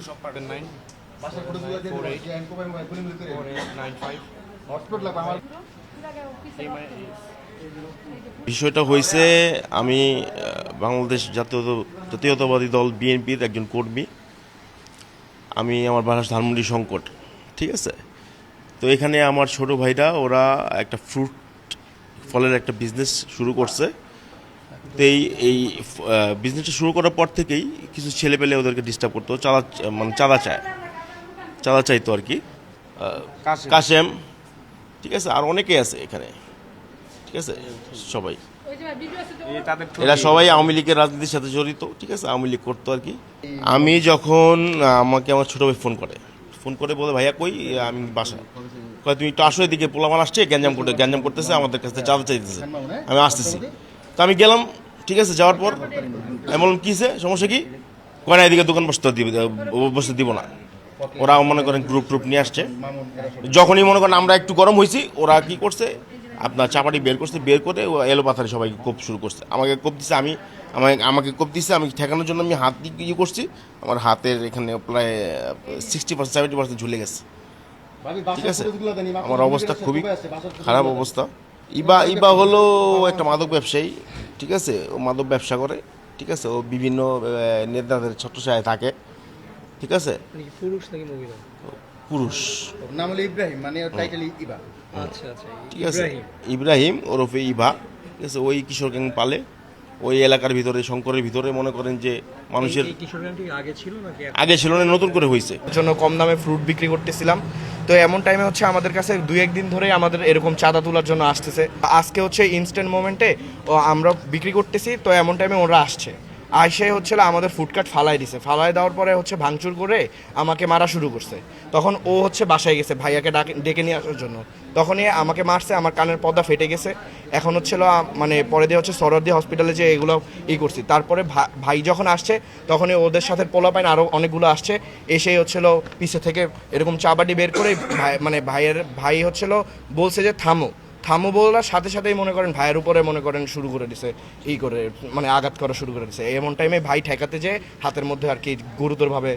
9 বিষয়টা হয়েছে আমি বাংলাদেশ জাতীয়তাবাদী দল বিএনপির একজন কর্মী। আমি আমার বাসা ধানমন্ডি সংকট, ঠিক আছে। তো এখানে আমার ছোট ভাইরা ওরা একটা ফ্রুট ফলের একটা বিজনেস শুরু করছে। তো এই বিজনেসটা শুরু করার পর থেকেই কিছু ছেলে পেলে ওদেরকে ডিস্টার্ব করতো, চাঁদা চাইতো আর কি। কাশেম, ঠিক আছে, আর অনেকেই আছে এখানে, ঠিক আছে। সবাই এরা সবাই আওয়ামী লীগের রাজনীতির সাথে জড়িত, ঠিক আছে, আওয়ামী লীগ করতো আর কি। আমি যখন আমাকে আমার ছোটো ভাই ফোন করে বলে ভাইয়া কই, আমি বাসায়। কয় তুমি একটু আসো, এদিকে পোলাপান আসছে, গ্যাঞ্জাম করতেছে, আমাদের কাছে চাঁদা চাইতেছে, আমি আসতেছি। তো আমি গেলাম, ঠিক আছে। যাওয়ার পর আমি বললাম কিসে সমস্যা কি, কয় না এদিকে দোকান বসতে দিব না। ওরা মনে করেন গ্রুপ নিয়ে আসছে। যখনই মনে করেন আমরা একটু গরম হয়েছি, ওরা কি করছে আপনার চাপাটি বের করে এলো পাথারে সবাইকে কোপ শুরু করছে। আমাকে কোপ দিচ্ছে, আমি ঠেকানোর জন্য আমি হাত দিয়ে ইয়ে করছি। আমার হাতের এখানে প্রায় 60-70% ঝুলে গেছে, ঠিক আছে। আমার অবস্থা খুবই খারাপ অবস্থা। ইবা হলো একটা মাদক ব্যবসায়ী, ঠিক আছে। ও মাদক ব্যবসা করে, ঠিক আছে। ও বিভিন্ন নেতাদের ছত্রছায়ায় থাকে, ঠিক আছে। পুরুষ নাকি মহিলা? পুরুষ, নাম হলো ইব্রাহিম, মানে টাইটেল ইবা। আচ্ছা আচ্ছা, ঠিক আছে। ইব্রাহিম ওরফে ইভা, ঠিক আছে। ওই কিশোর গ্যাং পালে ওই এলাকার ভিতরে, শঙ্করের ভিতরে মনে করেন যে মানুষের কিশোর গ্যাংটি আগে ছিল নাকি? আগে ছিল না, নতুন করে হয়েছে। জন্য কম দামে ফ্রুট বিক্রি করতেছিলাম। তো এমন টাইমে হচ্ছে আমাদের কাছে 2-1 দিন ধরে আমাদের এরকম চাঁদা তোলার জন্য আসতেছে। আজকে হচ্ছে ইনস্ট্যান্ট মোমেন্টে আমরা বিক্রি করতেছি, তো এমন টাইমে ওরা আসছে, আইসে হচ্ছিল আমাদের ফুডকার্ট ফালাই দেওয়ার পরে হচ্ছে ভাঙচুর করে আমাকে মারা শুরু করছে। তখন ও হচ্ছে বাসায় গেছে ভাইয়াকে ডেকে নিয়ে আসার জন্য, তখনই আমাকে মারছে, আমার কানের পর্দা ফেটে গেছে। এখন হচ্ছিল মানে পরে দিয়ে হচ্ছে সরদি হসপিটালে যে এগুলো করছি। তারপরে ভাই যখন আসছে তখনই ওদের সাথে পোলাপাইন আরও অনেকগুলো আসছে, এসেই হচ্ছিল পিছে থেকে এরকম চাবাটি বের করে ভাই হচ্ছিল বলছে যে থামো বলার সাথে সাথেই মনে করেন ভাইয়ের উপরে মনে করেন শুরু করে দিছে, মানে আঘাত করা শুরু করে দিছে। এমন টাইমে ভাই ঠেকাতে যেয়ে হাতের মধ্যে আর কি গুরুতরভাবে